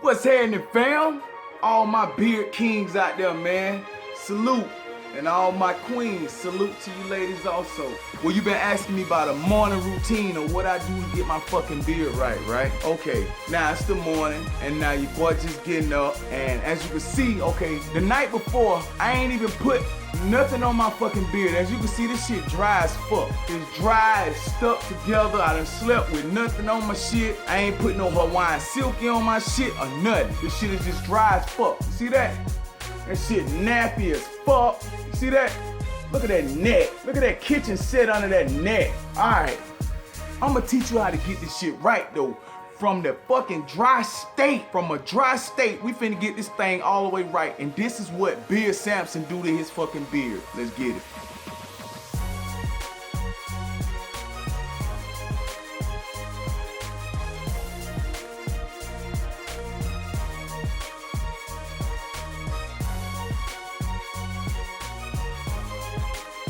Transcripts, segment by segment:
What's happening, fam? All my beard kings out there, man. Salute. And all my queens, salute to you ladies also. Well, you've been asking me about a morning routine or what I do to get my fucking beard right? Okay, now it's the morning, and now your boy just getting up, and as you can see, okay, the night before, I ain't even put nothing on my fucking beard. As you can see, this shit dry as fuck. It's dry, it's stuck together. I done slept with nothing on my shit. I ain't put no Hawaiian silky on my shit or nothing. This shit is just dry as fuck. You see that? That shit nappy as fuck. You see that? Look at that neck. Look at that kitchen set under that neck. Alright. I'ma teach you how to get this shit right though. From the fucking dry state. From a dry state, we finna get this thing all the way right. And this is what Beard Samson do to his fucking beard. Let's get it.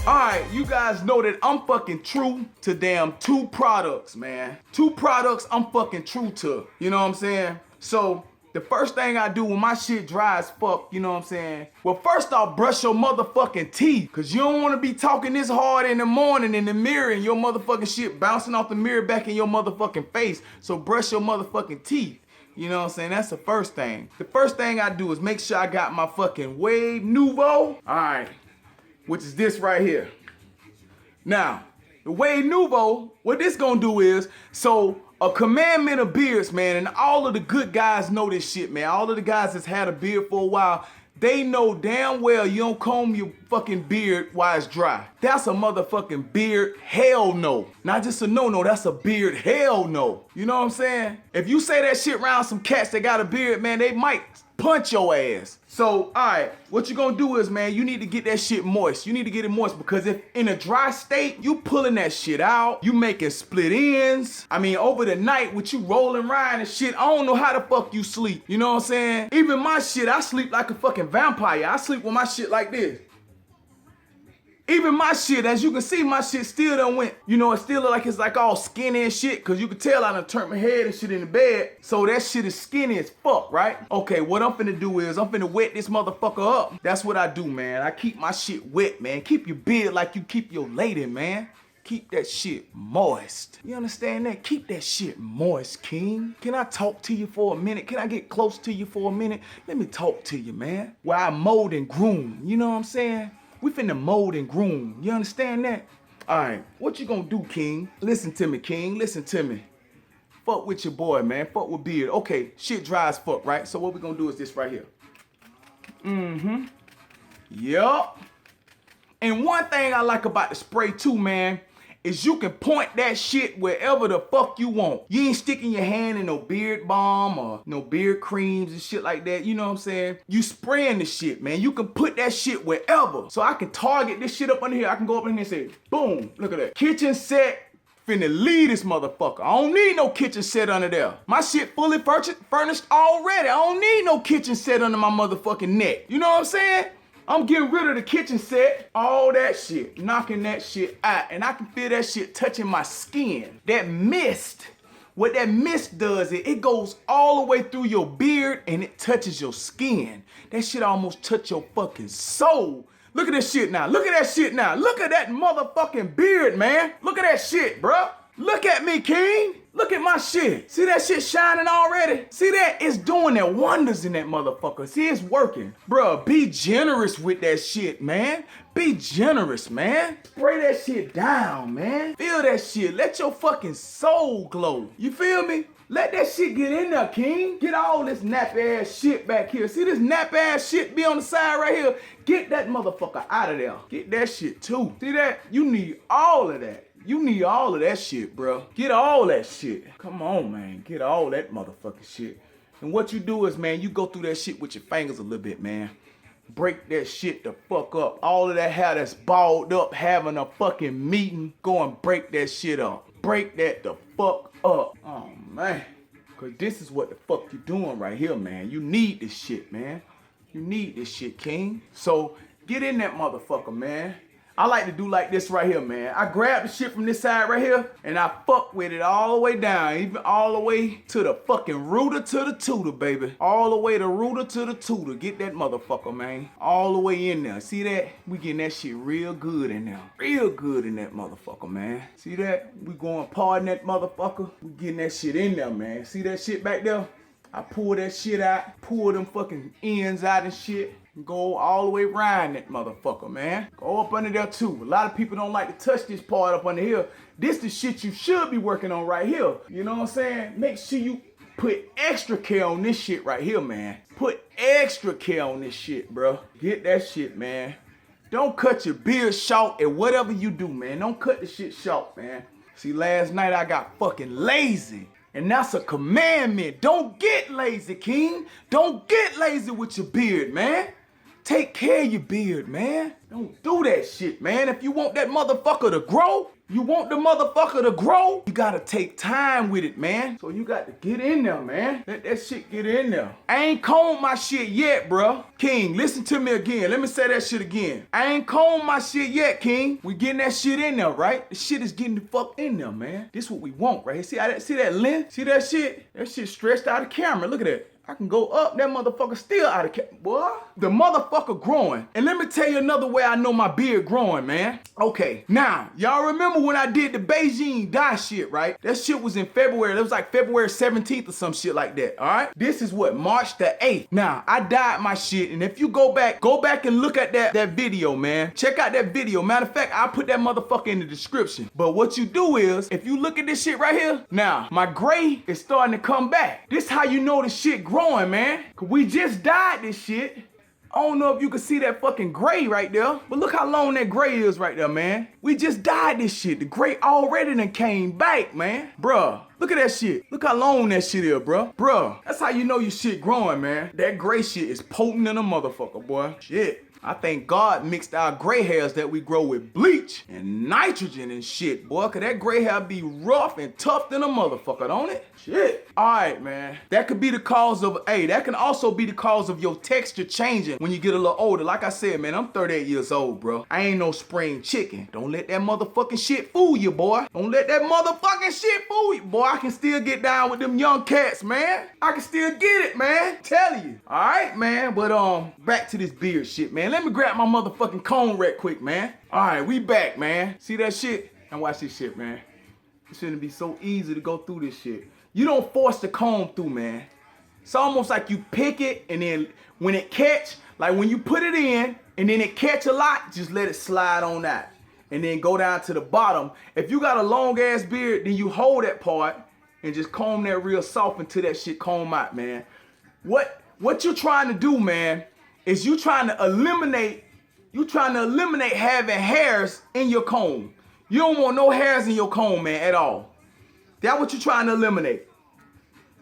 Alright, you guys know that I'm fucking true to damn 2 products, man. 2 products I'm fucking true to. You know what I'm saying? So, the first thing I do when my shit dry as fuck, you know what I'm saying? Well, first off, brush your motherfucking teeth. Cause you don't wanna be talking this hard in the morning in the mirror and your motherfucking shit bouncing off the mirror back in your motherfucking face. So brush your motherfucking teeth. You know what I'm saying? That's the first thing. The first thing I do is make sure I got my fucking Wave Nouveau. Alright. Which is this right here. Now, the Wave Nouveau, what this gonna do is, so a commandment of beards, man, and all of the good guys know this shit, man. All of the guys that's had a beard for a while, they know damn well you don't comb your fucking beard while it's dry. That's a motherfucking beard hell no. Not just a no-no, that's a beard hell no. You know what I'm saying? If you say that shit around some cats that got a beard, man, they might punch your ass. So, alright, what you gonna do is, man, you need to get that shit moist. You need to get it moist because if in a dry state, you pulling that shit out, you making split ends. I mean, over the night with you rolling, riding and shit, I don't know how the fuck you sleep. You know what I'm saying? Even my shit, I sleep like a fucking vampire. I sleep with my shit like this. Even my shit, as you can see, my shit still done went, you know, it still look like it's like all skinny and shit, cause you can tell I done turned my head and shit in the bed. So that shit is skinny as fuck, right? Okay, what I'm finna do is I'm finna wet this motherfucker up. That's what I do, man. I keep my shit wet, man. Keep your beard like you keep your lady, man. Keep that shit moist. You understand that? Keep that shit moist, king. Can I talk to you for a minute? Can I get close to you for a minute? Let me talk to you, man. While I mold and groom, you know what I'm saying? We finna mold and groom. You understand that? Alright, what you gonna do, king? Listen to me, king. Listen to me. Fuck with your boy, man. Fuck with beard. Okay, shit dry as fuck, right? So what we gonna do is this right here. Yup. And one thing I like about the spray too, man, is you can point that shit wherever the fuck you want. You ain't sticking your hand in no beard balm or no beard creams and shit like that. You know what I'm saying? You spraying the shit, man. You can put that shit wherever. So I can target this shit up under here. I can go up in here and say, boom, look at that. Kitchen set, finna leave this motherfucker. I don't need no kitchen set under there. My shit fully furnished already. I don't need no kitchen set under my motherfucking neck. You know what I'm saying? I'm getting rid of the kitchen set, all that shit, knocking that shit out, and I can feel that shit touching my skin. That mist, what that mist does, it goes all the way through your beard and it touches your skin. That shit almost touch your fucking soul. Look at this shit now, look at that shit now. Look at that motherfucking beard, man. Look at that shit, bruh. Look at me, king. Look at my shit. See that shit shining already? See that? It's doing their wonders in that motherfucker. See, it's working. Bruh, be generous with that shit, man. Be generous, man. Spray that shit down, man. Feel that shit. Let your fucking soul glow. You feel me? Let that shit get in there, king. Get all this nappy ass shit back here. See this nappy ass shit be on the side right here? Get that motherfucker out of there. Get that shit too. See that? You need all of that. You need all of that shit, bro. Get all that shit. Come on, man. Get all that motherfucking shit. And what you do is, man, you go through that shit with your fingers a little bit, man. Break that shit the fuck up. All of that hair that's balled up having a fucking meeting, go and break that shit up. Break that the fuck up. Oh, man. Cause this is what the fuck you doing right here, man. You need this shit, man. You need this shit, king. So, get in that motherfucker, man. I like to do like this right here, man. I grab the shit from this side right here, and I fuck with it all the way down, even all the way to the fucking rooter to the tutor, baby. All the way the rooter to the tutor. Get that motherfucker, man. All the way in there. See that? We getting that shit real good in there. Real good in that motherfucker, man. See that? We going pardon that motherfucker. We getting that shit in there, man. See that shit back there? I pull that shit out, pull them fucking ends out and shit. Go all the way around that motherfucker, man. Go up under there too. A lot of people don't like to touch this part up under here. This the shit you should be working on right here. You know what I'm saying? Make sure you put extra care on this shit right here, man. Put extra care on this shit, bro. Get that shit, man. Don't cut your beard short at whatever you do, man. Don't cut the shit short, man. See, last night I got fucking lazy. And that's a commandment. Don't get lazy, King. Don't get lazy with your beard, man. Take care of your beard, man. Don't do that shit, man. If you want that motherfucker to grow, you gotta take time with it, man. So you got to get in there, man. Let that shit get in there. I ain't combed my shit yet, bro. King, listen to me again. Let me say that shit again. I ain't combed my shit yet, King. We getting that shit in there, right? The shit is getting the fuck in there, man. This what we want, right? See that length? See that shit? That shit stretched out of camera. Look at that. I can go up, that motherfucker still out of camera. Boy, the motherfucker growing. And let me tell you another way I know my beard growing, man. Okay, now, y'all remember when I did the Beijing dye shit, right? That shit was in February. It was like February 17th or some shit like that, all right? This is what, March the 8th. Now, I dyed my shit, and if you go back and look at that video, man. Check out that video. Matter of fact, I'll put that motherfucker in the description. But what you do is, if you look at this shit right here, now, my gray is starting to come back. This how you know the shit growing, man. Cause we just dyed this shit. I don't know if you can see that fucking gray right there, but look how long that gray is right there, man. We just dyed this shit. The gray already done came back, man. Bruh, look at that shit. Look how long that shit is, bruh. Bruh, that's how you know your shit growing, man. That gray shit is potent than a motherfucker, boy. Shit. I think God mixed our gray hairs that we grow with bleach and nitrogen and shit, boy. Cause that gray hair be rough and tough than a motherfucker, don't it? Shit. All right, man. That could be the cause of, that can also be the cause of your texture changing when you get a little older. Like I said, man, I'm 38 years old, bro. I ain't no spring chicken. Don't let that motherfucking shit fool you, boy. Don't let that motherfucking shit fool you. Boy, I can still get down with them young cats, man. I can still get it, man. Tell you. All right, man. But, back to this beard shit, man. Let me grab my motherfucking comb right quick, man. All right, we back, man. See that shit? Now watch this shit, man. It shouldn't be so easy to go through this shit. You don't force the comb through, man. It's almost like you pick it, and then when it catch, like when you put it in, and then it catch a lot, just let it slide on out. And then go down to the bottom. If you got a long ass beard, then you hold that part and just comb that real soft until that shit comb out, man. What you trying to do, man, is you trying to eliminate having hairs in your comb. You don't want no hairs in your comb, man, at all. That's what you're trying to eliminate.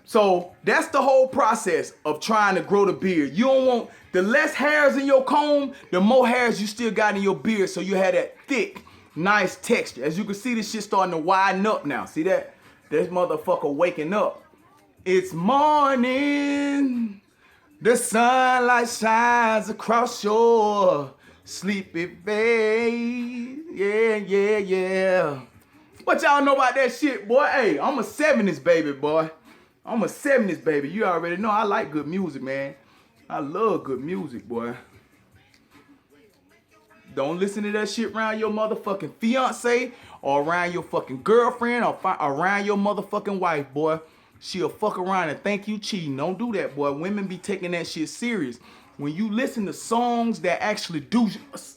So that's the whole process of trying to grow the beard. You don't want the less hairs in your comb, the more hairs you still got in your beard, so you have that thick, nice texture. As you can see, this shit starting to widen up now. See that? This motherfucker waking up. It's morning. The sunlight shines across your sleepy face. Yeah. What y'all know about that shit, boy? Hey, I'm a 70s baby, boy. I'm a 70s baby. You already know I like good music, man. I love good music, boy. Don't listen to that shit around your motherfucking fiance or around your fucking girlfriend or around your motherfucking wife, boy. She'll fuck around and think you cheating. Don't do that, boy. Women be taking that shit serious. When you listen to songs that actually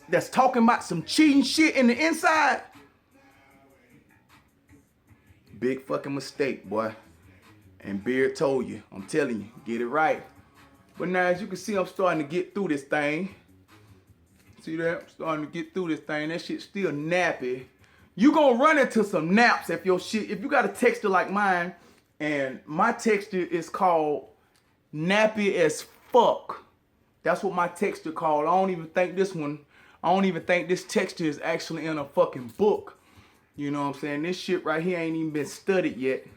that's talking about some cheating shit in the inside, big fucking mistake, boy. And Beard told you. I'm telling you, get it right. But now, as you can see, I'm starting to get through this thing. See that? I'm starting to get through this thing. That shit's still nappy. You gonna run into some naps if you got a texture like mine, and my texture is called nappy as fuck. That's what my texture called. I don't even think this texture is actually in a fucking book. You know what I'm saying? This shit right here ain't even been studied yet.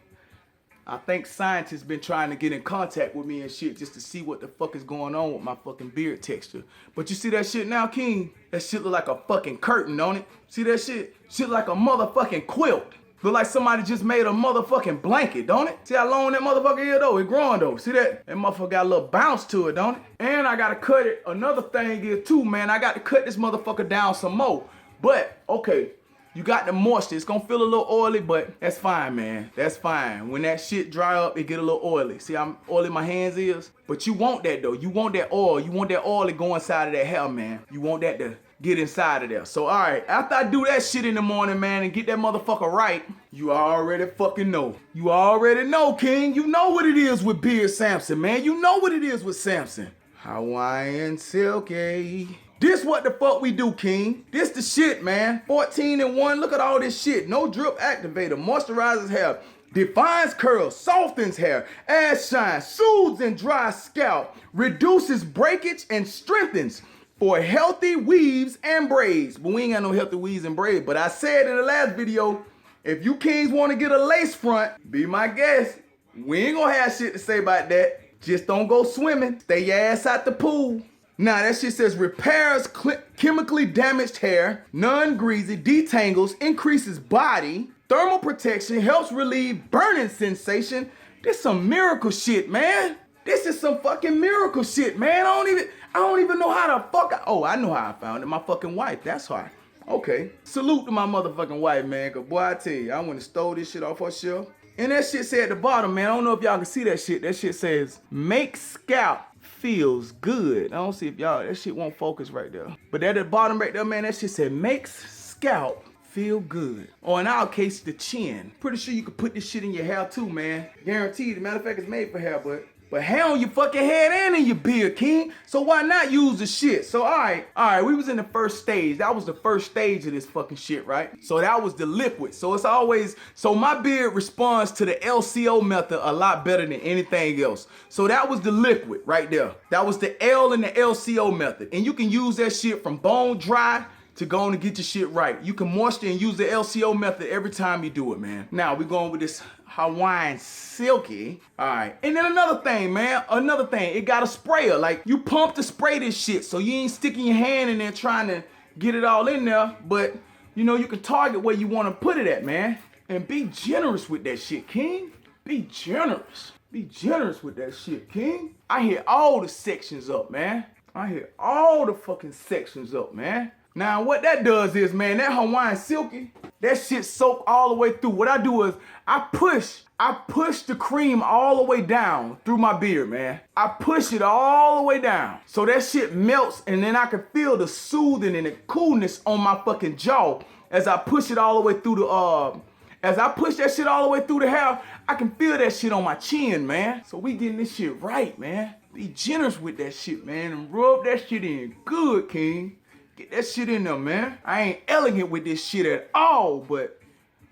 I think scientists been trying to get in contact with me and shit just to see what the fuck is going on with my fucking beard texture. But you see that shit now, King? That shit look like a fucking curtain, don't it? See that shit? Shit like a motherfucking quilt. Look like somebody just made a motherfucking blanket, don't it? See how long that motherfucker is though? It growing though. See that? That motherfucker got a little bounce to it, don't it? And I gotta cut it. Another thing is too, man, I got to cut this motherfucker down some more. But, okay. You got the moisture. It's gonna feel a little oily, but that's fine, man. That's fine. When that shit dry up, it get a little oily. See how oily my hands is? But you want that though. You want that oil. You want that oil to go inside of that hair, man. You want that to get inside of there. So, all right, after I do that shit in the morning, man, and get that motherfucker right, you already fucking know. You already know, King. You know what it is with Beard Samson, man. You know what it is with Samson. Hawaiian Silky. This what the fuck we do, King. This the shit, man. 14 in 1. Look at all this shit. No drip activator. Moisturizes hair. Defines curls. Softens hair. Adds shine. Soothes and dries scalp. Reduces breakage and strengthens for healthy weaves and braids. But we ain't got no healthy weaves and braids. But I said in the last video, if you kings want to get a lace front, be my guest. We ain't gonna have shit to say about that. Just don't go swimming. Stay your ass out the pool. Now that shit says repairs chemically damaged hair, non-greasy, detangles, increases body, thermal protection, helps relieve burning sensation. This some miracle shit, man. This is some fucking miracle shit, man. I don't even know how the fuck. Oh, I know how I found it. My fucking wife. That's why. Okay. Salute to my motherfucking wife, man. Cause boy, I tell you, I went and stole this shit off her shelf. And that shit said at the bottom, man. I don't know if y'all can see that shit. That shit says make scalp feels good. I don't see if y'all, that shit won't focus right there. But at the bottom right there, man, that shit said makes scalp feel good. Or in our case, the chin. Pretty sure you could put this shit in your hair too, man. Guaranteed. Matter of fact, it's made for hair, but hair on your fucking head and in your beard, King. So why not use the shit? So all right, we was in the first stage. That was the first stage of this fucking shit, right? So that was the liquid. So it's always, so my beard responds to the LCO method a lot better than anything else. So that was the liquid right there. That was the L and the LCO method. And you can use that shit from bone dry to go on and get your shit right. You can moisture and use the LCO method every time you do it, man. Now we going with this Hawaiian Silky. All right. And then another thing, man. Another thing. It got a sprayer. Like, you pump to spray this shit, so you ain't sticking your hand in there trying to get it all in there. But, you know, you can target where you want to put it at, man. And be generous with that shit, King. Be generous. Be generous with that shit, King. I hit all the sections up, man. I hit all the fucking sections up, man. Now, what that does is, man, that Hawaiian Silky, that shit soak all the way through. What I do is, I push the cream all the way down through my beard, man. I push it all the way down. So that shit melts, and then I can feel the soothing and the coolness on my fucking jaw as I push it all the way through the, as I push that shit all the way through the hair, I can feel that shit on my chin, man. So we getting this shit right, man. Be generous with that shit, man, and rub that shit in good, King. Get that shit in there, man. I ain't elegant with this shit at all, but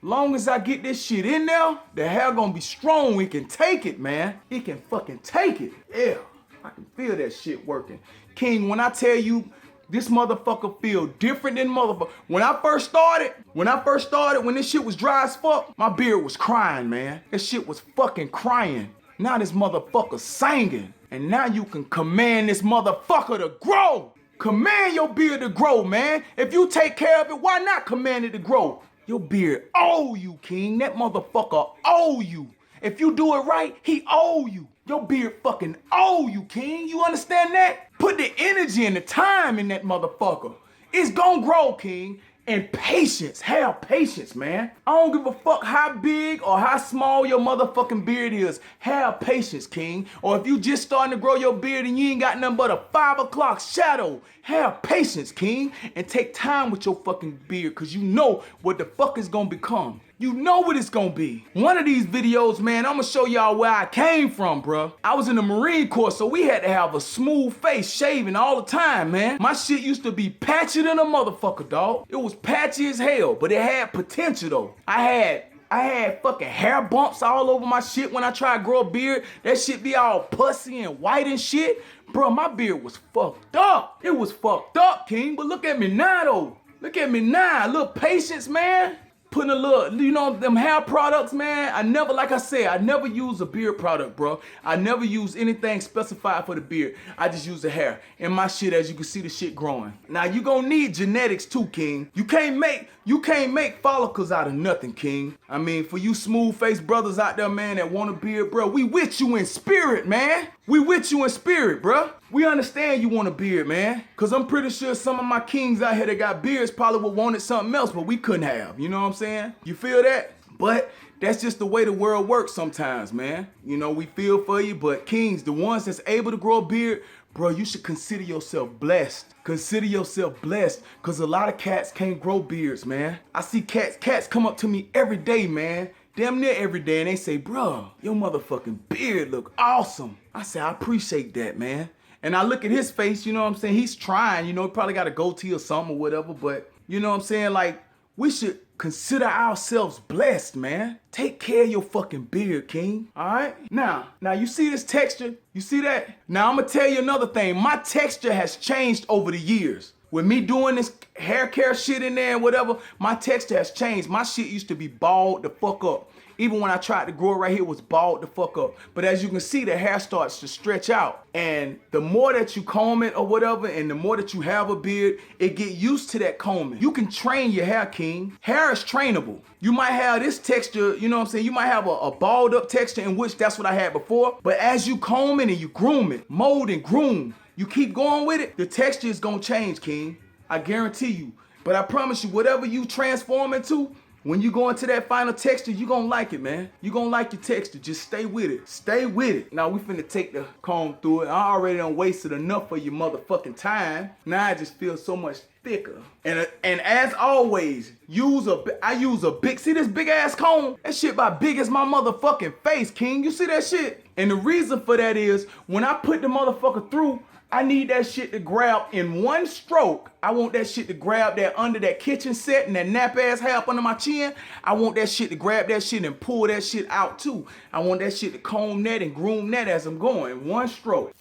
long as I get this shit in there, the hair gonna be strong. It can take it, man. It can fucking take it. Yeah, I can feel that shit working. King, when I tell you this motherfucker feel different than motherfucker. When I first started, when this shit was dry as fuck, my beard was crying, man. That shit was fucking crying. Now this motherfucker singing. And now you can command this motherfucker to grow. Command your beard to grow, man. If you take care of it, why not command it to grow? Your beard owe you, King. That motherfucker owe you. If you do it right, he owe you. Your beard fucking owe you, King. You understand that? Put the energy and the time in that motherfucker. It's gonna grow, King. And patience. Have patience, man. I don't give a fuck how big or how small your motherfucking beard is. Have patience, King. Or if you just starting to grow your beard and you ain't got nothing but a 5 o'clock shadow, have patience, King. And take time with your fucking beard, because you know what the fuck it's gonna become. You know what it's gonna be. One of these videos, man, I'm gonna show y'all where I came from, bruh. I was in the Marine Corps, so we had to have a smooth face shaving all the time, man. My shit used to be patchy than a motherfucker, dog. It was patchy as hell, but it had potential, though. I had fucking hair bumps all over my shit when I tried to grow a beard. That shit be all pussy and white and shit. Bro, my beard was fucked up. It was fucked up, King, but look at me now, though. Look at me now. A little patience, man. putting a little, you know, them hair products, man. I never, like I said, I never use a beard product, bro. I never use anything specified for the beard. I just use the hair. And my shit, as you can see, the shit growing. Now, you gonna need genetics too, King. You can't make follicles out of nothing, King. I mean, for you smooth-faced brothers out there, man, that want a beard, bro, we with you in spirit, man. We with you in spirit, bro. We understand you want a beard, man. Cause I'm pretty sure some of my kings out here that got beards probably would wanted something else, but we couldn't have. You know what I'm saying? You feel that? But that's just the way the world works sometimes, man. You know, we feel for you, but kings, the ones that's able to grow a beard, bro, you should consider yourself blessed. Consider yourself blessed, cause a lot of cats can't grow beards, man. I see cats come up to me every day, man. Damn near every day, and they say, bro, your motherfucking beard look awesome. I say, I appreciate that, man. And I look at his face, you know what I'm saying? He's trying, you know, he probably got a goatee or something or whatever, but you know what I'm saying? Like, we should consider ourselves blessed, man. Take care of your fucking beard, King, all right? Now, you see this texture? You see that? Now, I'm gonna tell you another thing. My texture has changed over the years. With me doing this hair care shit in there and whatever, my texture has changed. My shit used to be bald the fuck up. Even when I tried to grow it right here, it was bald the fuck up. But as you can see, the hair starts to stretch out. And the more that you comb it or whatever, and the more that you have a beard, it get used to that combing. You can train your hair, King. Hair is trainable. You might have this texture, you know what I'm saying? You might have a balled up texture, in which that's what I had before. But as you comb it and you groom it, mold and groom, you keep going with it, the texture is gonna change, King. I guarantee you. But I promise you, whatever you transform into, when you go into that final texture, you gonna like it, man. You gonna like your texture. Just stay with it. Stay with it. Now we finna take the comb through it. I already done wasted enough of your motherfucking time. Now I just feel so much thicker. And as always, I use a big, see this big ass comb? That shit about big as my motherfucking face, King. You see that shit? And the reason for that is, when I put the motherfucker through, I need that shit to grab in one stroke. I want that shit to grab that under that kitchen set and that nap ass hair up under my chin. I want that shit to grab that shit and pull that shit out too. I want that shit to comb that and groom that as I'm going. One stroke,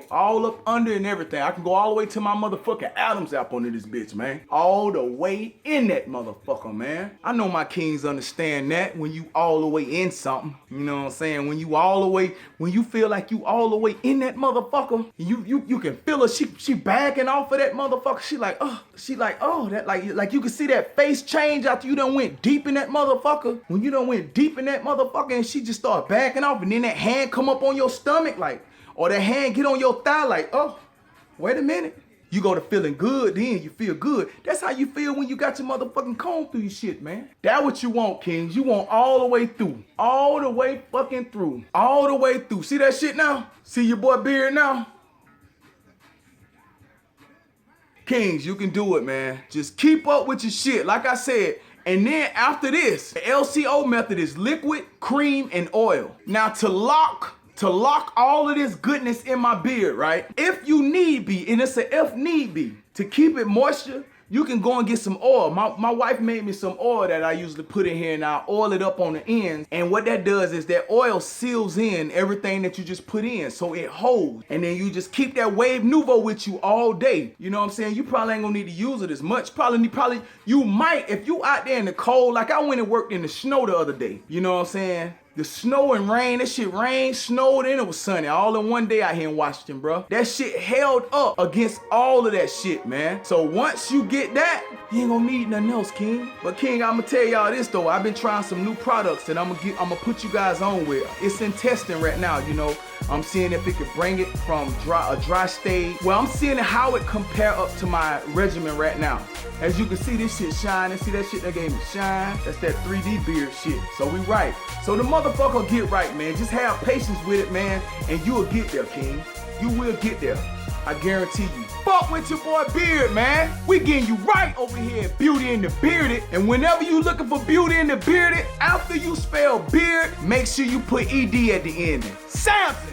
all up under and everything. I can go all the way to my motherfucking Adam's apple under this bitch, man. All the way in that motherfucker, man. I know my kings understand that when you all the way in something. You know what I'm saying? When you feel like you all the way in that motherfucker, you can feel her. She backing off of that motherfucker. She like, oh, that like you can see that face change after you done went deep in that motherfucker. When you done went deep in that motherfucker and she just start backing off, and then that hand come up on your stomach, like, or that hand get on your thigh, like, oh, wait a minute. You go to feeling good, then you feel good. That's how you feel when you got your motherfucking comb through your shit, man. That's what you want, kings. You want all the way through. All the way fucking through. All the way through. See that shit now? See your boy Beard now? Kings, you can do it, man. Just keep up with your shit, like I said. And then after this, the LCO method is liquid, cream, and oil. Now to lock all of this goodness in my beard, right? If you need be, and it's a if need be, to keep it moisture, you can go and get some oil. My wife made me some oil that I usually put in here, and I oil it up on the ends. And what that does is that oil seals in everything that you just put in, so it holds. And then you just keep that Wave Nouveau with you all day. You know what I'm saying? You probably ain't gonna need to use it as much. Probably you might, if you out there in the cold, like I went and worked in the snow the other day. You know what I'm saying? The snow and rain, that shit rained, snowed, and it was sunny all in one day out here in Washington, bro. That shit held up against all of that shit, man. So once you get that, you ain't gonna need nothing else, King. But King, I'ma tell y'all this though. I've been trying some new products that I'ma put you guys on with. It's in testing right now, you know. I'm seeing if it could bring it from a dry stage. Well, I'm seeing how it compare up to my regimen right now. As you can see, this shit shining. See that shit that gave me shine? That's that 3D beard shit. So we right. So the motherfucker will get right, man. Just have patience with it, man, and you will get there, King. You will get there. I guarantee you. Fuck with your boy Beard, man. We getting you right over here at Beauty and the Bearded. And whenever you looking for Beauty and the Bearded, after you spell beard, make sure you put ED at the end. Samson.